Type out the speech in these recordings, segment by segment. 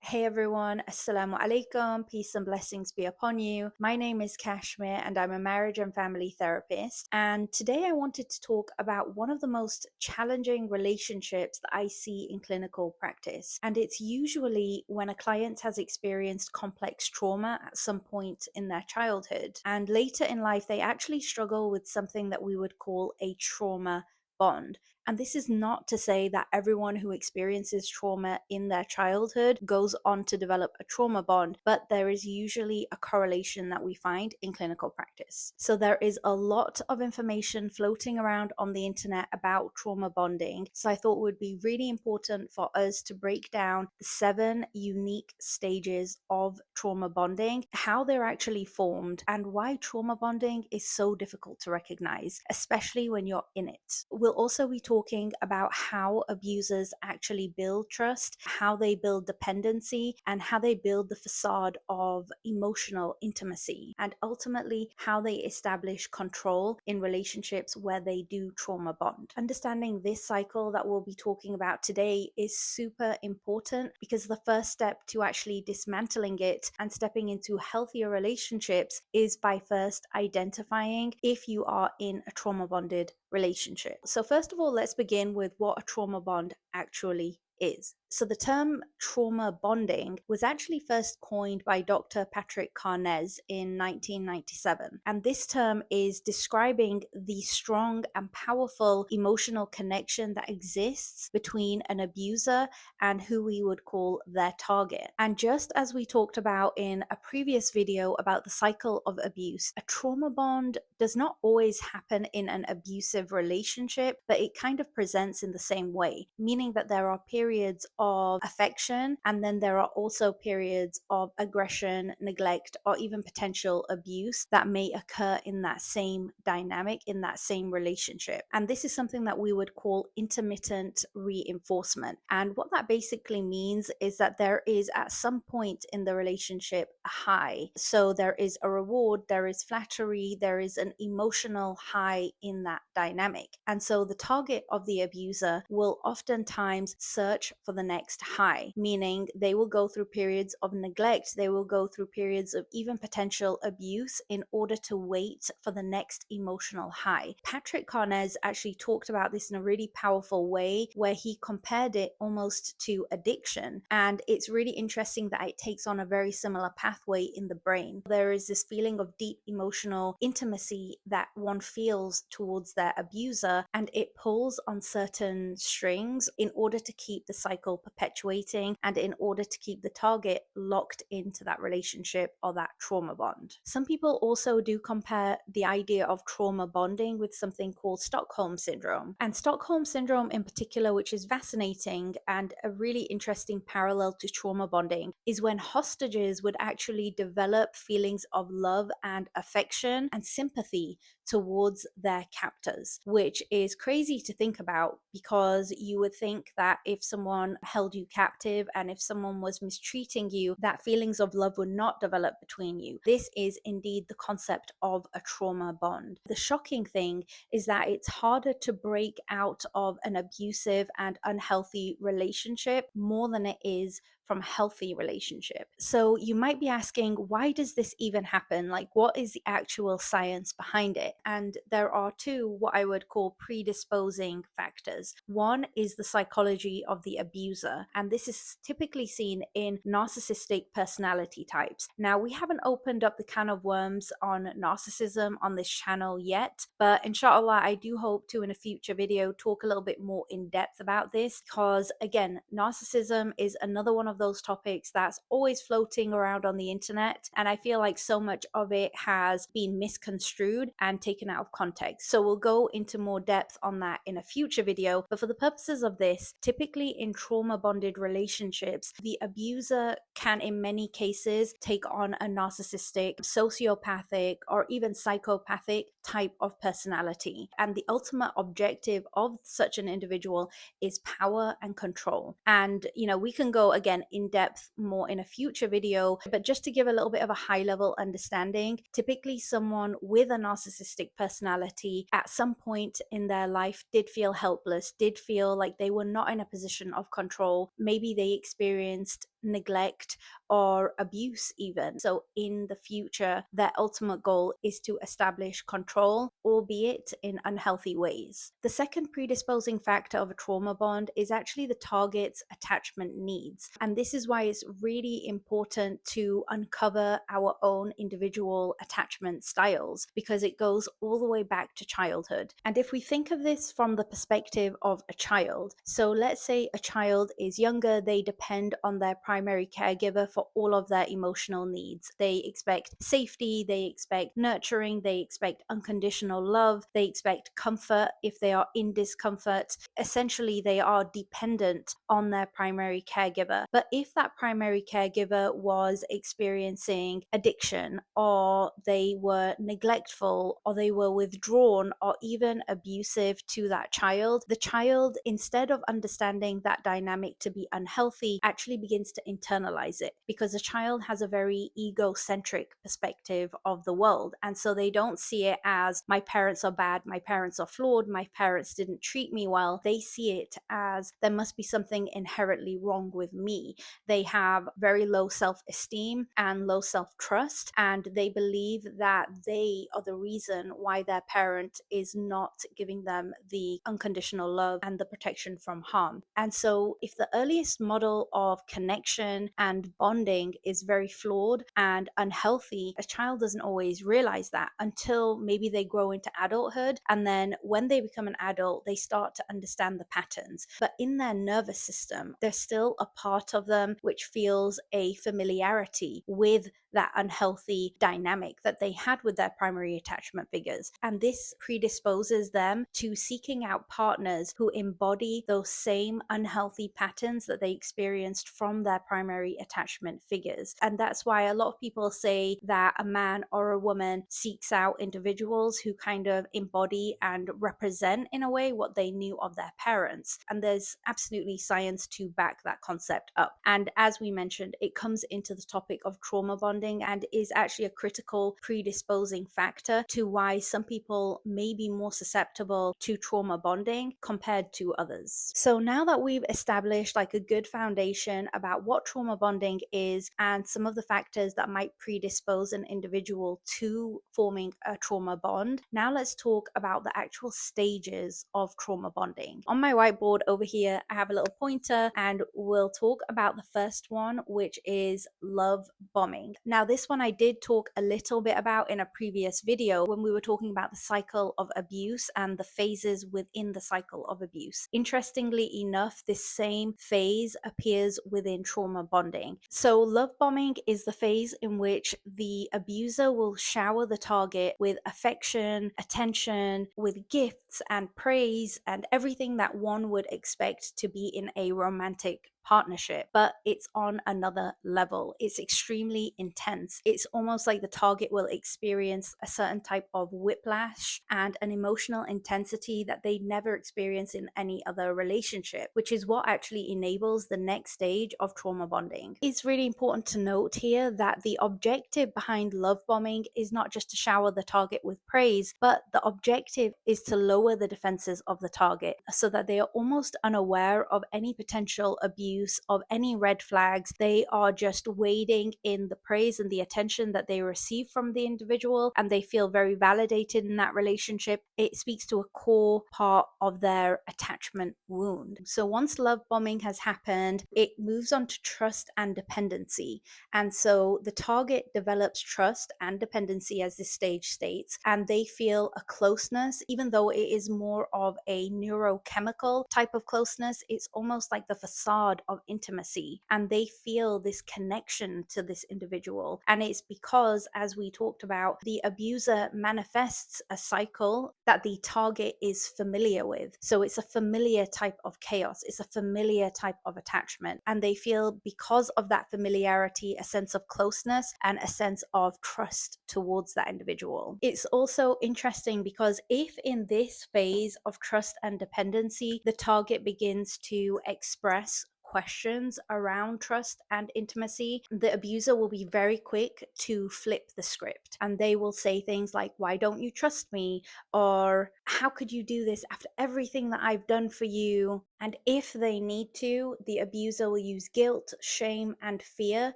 Hey everyone, Assalamu alaikum, peace and blessings be upon you. My name is Kashmir and I'm a marriage and family therapist. And today I wanted to talk about one of the most challenging relationships that I see in clinical practice. And it's usually when a client has experienced complex trauma at some point in their childhood. And later in life, they actually struggle with something that we would call a trauma bond. And this is not to say that everyone who experiences trauma in their childhood goes on to develop a trauma bond, but there is usually a correlation that we find in clinical practice. So there is a lot of information floating around on the internet about trauma bonding. So I thought it would be really important for us to break down the 7 unique stages of trauma bonding, how they're actually formed, and why trauma bonding is so difficult to recognize, especially when you're in it. We'll also be talking about how abusers actually build trust, how they build dependency, and how they build the facade of emotional intimacy, and ultimately how they establish control in relationships where they do trauma bond. Understanding this cycle that we'll be talking about today is super important because the first step to actually dismantling it and stepping into healthier relationships is by first identifying if you are in a trauma bonded relationship. So first of all, let's begin with what a trauma bond actually is. So the term trauma bonding was actually first coined by Dr. Patrick Carnez in 1997. And this term is describing the strong and powerful emotional connection that exists between an abuser and who we would call their target. And just as we talked about in a previous video about the cycle of abuse, a trauma bond does not always happen in an abusive relationship, but it kind of presents in the same way, meaning that there are periods of affection and then there are also periods of aggression, neglect, or even potential abuse that may occur in that same dynamic, in that same relationship. And this is something that we would call intermittent reinforcement. And what that basically means is that there is at some point in the relationship a high. So there is a reward, there is flattery, there is an emotional high in that dynamic. And so the target of the abuser will oftentimes search for the next high, meaning they will go through periods of neglect, they will go through periods of even potential abuse in order to wait for the next emotional high. Patrick Carnez actually talked about this in a really powerful way where he compared it almost to addiction. And it's really interesting that it takes on a very similar pathway in the brain. There is this feeling of deep emotional intimacy that one feels towards their abuser, and it pulls on certain strings in order to keep the cycle perpetuating and in order to keep the target locked into that relationship or that trauma bond. Some people also do compare the idea of trauma bonding with something called Stockholm Syndrome. And Stockholm Syndrome in particular, which is fascinating and a really interesting parallel to trauma bonding, is when hostages would actually develop feelings of love and affection and sympathy towards their captors, which is crazy to think about because you would think that if someone held you captive and if someone was mistreating you, that feelings of love would not develop between you. This is indeed the concept of a trauma bond. The shocking thing is that it's harder to break out of an abusive and unhealthy relationship more than it is from a healthy relationship. So you might be asking, why does this even happen? Like, what is the actual science behind it? And there are 2 what I would call predisposing factors. One is the psychology of the abuser, and this is typically seen in narcissistic personality types. Now, we haven't opened up the can of worms on narcissism on this channel yet, but insha'Allah, I do hope to in a future video talk a little bit more in depth about this because, again, narcissism is another one of those topics that's always floating around on the internet, and I feel like so much of it has been misconstrued and taken out of context. So we'll go into more depth on that in a future video, but for the purposes of this, typically in trauma bonded relationships, the abuser can in many cases take on a narcissistic, sociopathic, or even psychopathic type of personality, and the ultimate objective of such an individual is power and control. And we can go again in depth more in a future video, but just to give a little bit of a high level understanding, typically someone with a narcissistic personality at some point in their life did feel helpless, did feel like they were not in a position of control. Maybe they experienced neglect or abuse, even. So, in the future, their ultimate goal is to establish control, albeit in unhealthy ways. The second predisposing factor of a trauma bond is actually the target's attachment needs. And this is why it's really important to uncover our own individual attachment styles, because it goes all the way back to childhood. And if we think of this from the perspective of a child, so let's say a child is younger, they depend on their primary caregiver for all of their emotional needs. They expect safety, they expect nurturing, they expect unconditional love, they expect comfort if they are in discomfort. Essentially, they are dependent on their primary caregiver. But if that primary caregiver was experiencing addiction, or they were neglectful, or they were withdrawn, or even abusive to that child, the child, instead of understanding that dynamic to be unhealthy, actually begins to internalize it, because a child has a very egocentric perspective of the world. And so they don't see it as my parents are bad, my parents are flawed, my parents didn't treat me well. They see it as there must be something inherently wrong with me. They have very low self-esteem and low self-trust, and they believe that they are the reason why their parent is not giving them the unconditional love and the protection from harm. And so if the earliest model of connection and bonding is very flawed and unhealthy, a child doesn't always realize that until maybe they grow into adulthood. And then when they become an adult, they start to understand the patterns. But in their nervous system, there's still a part of them which feels a familiarity with that unhealthy dynamic that they had with their primary attachment figures. And this predisposes them to seeking out partners who embody those same unhealthy patterns that they experienced from their primary attachment figures. And that's why a lot of people say that a man or a woman seeks out individuals who kind of embody and represent in a way what they knew of their parents. And there's absolutely science to back that concept up. And as we mentioned, it comes into the topic of trauma bonding and is actually a critical predisposing factor to why some people may be more susceptible to trauma bonding compared to others. So now that we've established like a good foundation about what trauma bonding is and some of the factors that might predispose an individual to forming a trauma bond, now let's talk about the actual stages of trauma bonding. On my whiteboard over here, I have a little pointer, and we'll talk about the first one, which is love bombing. Now, this one I did talk a little bit about in a previous video when we were talking about the cycle of abuse and the phases within the cycle of abuse. Interestingly enough, this same phase appears within trauma bonding. So love bombing is the phase in which the abuser will shower the target with affection, attention, with gifts and praise and everything that one would expect to be in a romantic partnership, but it's on another level. It's extremely intense. It's almost like the target will experience a certain type of whiplash and an emotional intensity that they never experience in any other relationship, which is what actually enables the next stage of trauma bonding. It's really important to note here that the objective behind love bombing is not just to shower the target with praise, but the objective is to lower the defenses of the target so that they are almost unaware of any potential abuse, of any red flags. They are just wading in the praise and the attention that they receive from the individual, and they feel very validated in that relationship. It speaks to a core part of their attachment wound. So once love bombing has happened, it moves on to trust and dependency. And so the target develops trust and dependency, as this stage states, and they feel a closeness, even though it is more of a neurochemical type of closeness. It's almost like the facade of intimacy, and they feel this connection to this individual. And it's because, as we talked about, the abuser manifests a cycle that the target is familiar with. So it's a familiar type of chaos, it's a familiar type of attachment, and they feel, because of that familiarity, a sense of closeness and a sense of trust towards that individual. It's also interesting because if in this phase of trust and dependency the target begins to express questions around trust and intimacy, the abuser will be very quick to flip the script, and they will say things like, "Why don't you trust me?" or "How could you do this after everything that I've done for you?" And if they need to, the abuser will use guilt, shame, and fear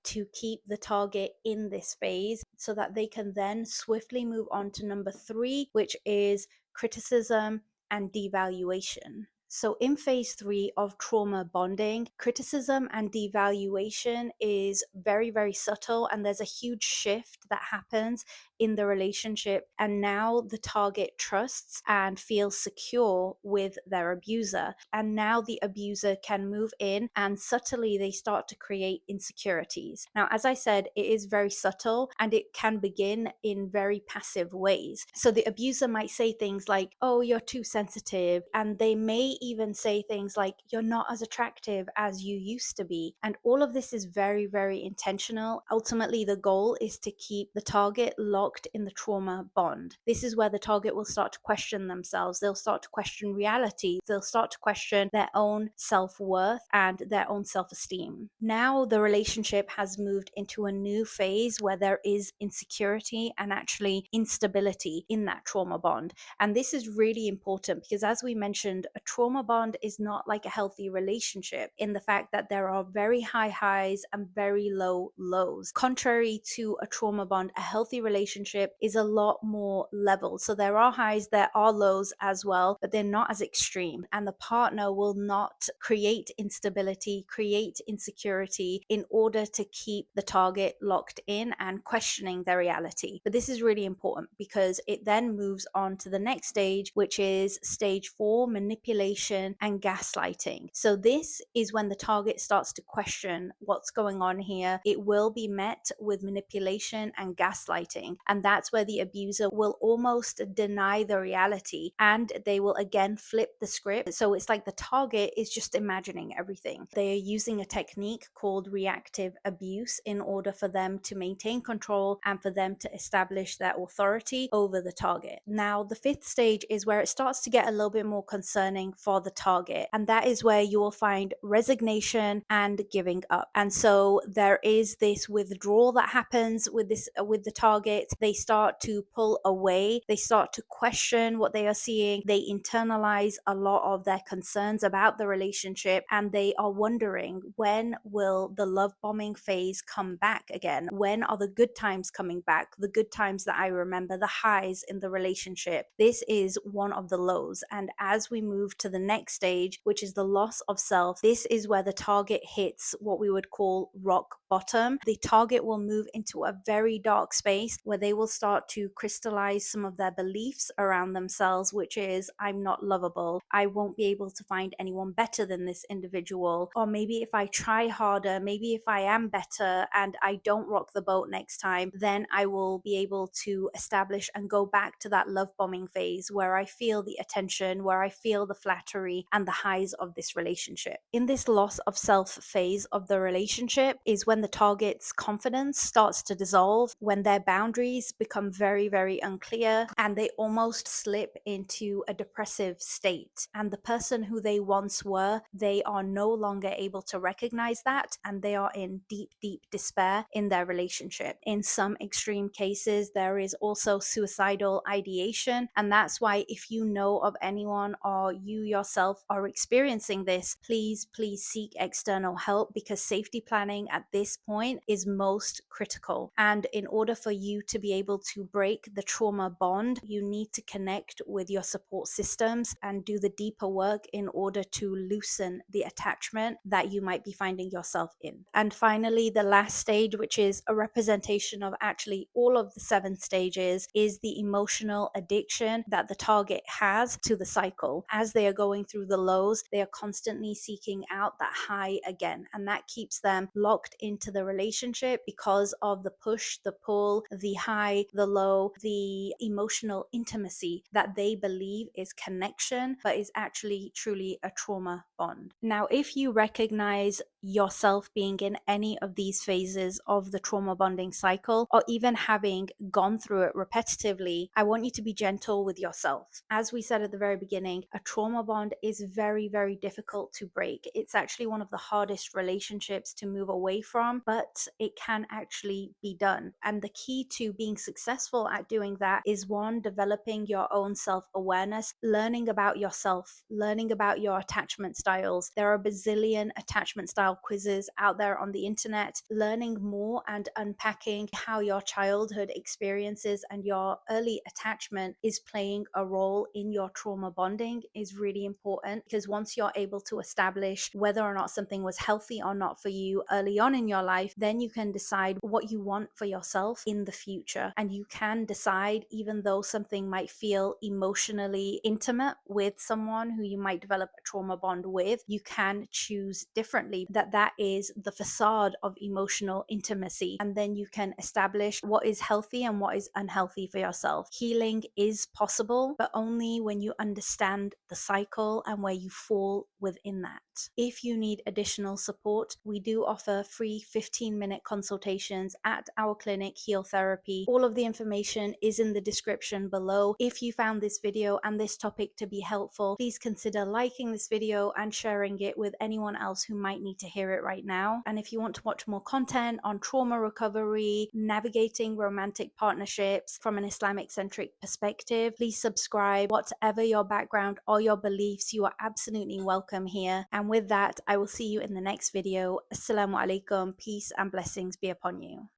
to keep the target in this phase so that they can then swiftly move on to number 3, which is criticism and devaluation. So, in phase 3 of trauma bonding, criticism and devaluation is very, very subtle, and there's a huge shift that happens in the relationship. And now the target trusts and feels secure with their abuser. And now the abuser can move in, and subtly they start to create insecurities. Now, as I said, it is very subtle and it can begin in very passive ways. So the abuser might say things like, "Oh, you're too sensitive," and they may even say things like, "You're not as attractive as you used to be." And all of this is very, very intentional. Ultimately, the goal is to keep the target locked in the trauma bond. This is where the target will start to question themselves. They'll start to question reality. They'll start to question their own self-worth and their own self-esteem. Now the relationship has moved into a new phase where there is insecurity and actually instability in that trauma bond. And this is really important because, as we mentioned, a trauma bond is not like a healthy relationship in the fact that there are very high highs and very low lows. Contrary to a trauma bond, a healthy relationship is a lot more level. So there are highs, there are lows as well, but they're not as extreme. And the partner will not create instability, create insecurity in order to keep the target locked in and questioning their reality. But this is really important because it then moves on to the next stage, which is stage 4, manipulation and gaslighting. So this is when the target starts to question what's going on here. It will be met with manipulation and gaslighting, and that's where the abuser will almost deny the reality and they will again flip the script. So it's like the target is just imagining everything. They are using a technique called reactive abuse in order for them to maintain control and for them to establish their authority over the target. Now, the 5th stage is where it starts to get a little bit more concerning for the target, and that is where you will find resignation and giving up. And so there is this withdrawal that happens with the target. They start to pull away, they start to question what they are seeing, they internalize a lot of their concerns about the relationship, and they are wondering, when will the love bombing phase come back again? When are the good times coming back? The good times that I remember, the highs in the relationship. This is one of the lows. And as we move to the next stage, which is the loss of self, this is where the target hits what we would call rock bottom. The target will move into a very dark space where they will start to crystallize some of their beliefs around themselves, which is, "I'm not lovable. I won't be able to find anyone better than this individual." Or maybe if I try harder, maybe if I am better and I don't rock the boat next time, then I will be able to establish and go back to that love bombing phase where I feel the attention, where I feel the flattery and the highs of this relationship. In this loss of self phase of the relationship is when the target's confidence starts to dissolve, when their boundaries become very, very unclear, and they almost slip into a depressive state. And the person who they once were, they are no longer able to recognize that, and they are in deep, deep despair in their relationship. In some extreme cases, there is also suicidal ideation, and that's why, if you know of anyone or you yourself are experiencing this, please seek external help, because safety planning at this point is most critical. And in order for you to be able to break the trauma bond, you need to connect with your support systems and do the deeper work in order to loosen the attachment that you might be finding yourself in. And finally, the last stage, which is a representation of actually all of the 7 stages, is the emotional addiction that the target has to the cycle. As they are going through the lows, they are constantly seeking out that high again, and that keeps them locked into the relationship because of the push, the pull, the high, the low, the emotional intimacy that they believe is connection, but is actually truly a trauma bond. Now, if you recognize yourself being in any of these phases of the trauma bonding cycle, or even having gone through it repetitively, I want you to be gentle with yourself. As we said at the very beginning, a trauma bond is very, very difficult to break. It's actually one of the hardest relationships to move away from, but it can actually be done. And the key to being successful at doing that is one, developing your own self awareness, learning about yourself, learning about your attachment styles. There are a bazillion attachment style quizzes out there on the internet. Learning more and unpacking how your childhood experiences and your early attachment is playing a role in your trauma bonding is really important, because once you're able to establish whether or not something was healthy or not for you early on in your life, then you can decide what you want for yourself in the future. And you can decide, even though something might feel emotionally intimate with someone who you might develop a trauma bond with, you can choose differently, that is the facade of emotional intimacy, and then you can establish what is healthy and what is unhealthy for yourself. Healing is possible, but only when you understand the cycle and where you fall within that. If you need additional support, we do offer free 15-minute consultations at our clinic, Heal Therapy. All of the information is in the description below. If you found this video and this topic to be helpful, please consider liking this video and sharing it with anyone else who might need to hear it right now. And if you want to watch more content on trauma recovery, navigating romantic partnerships from an Islamic centric perspective, please subscribe. Whatever your background or your beliefs, you are absolutely welcome here. And with that, I will see you in the next video. Assalamu alaikum. Peace and blessings be upon you.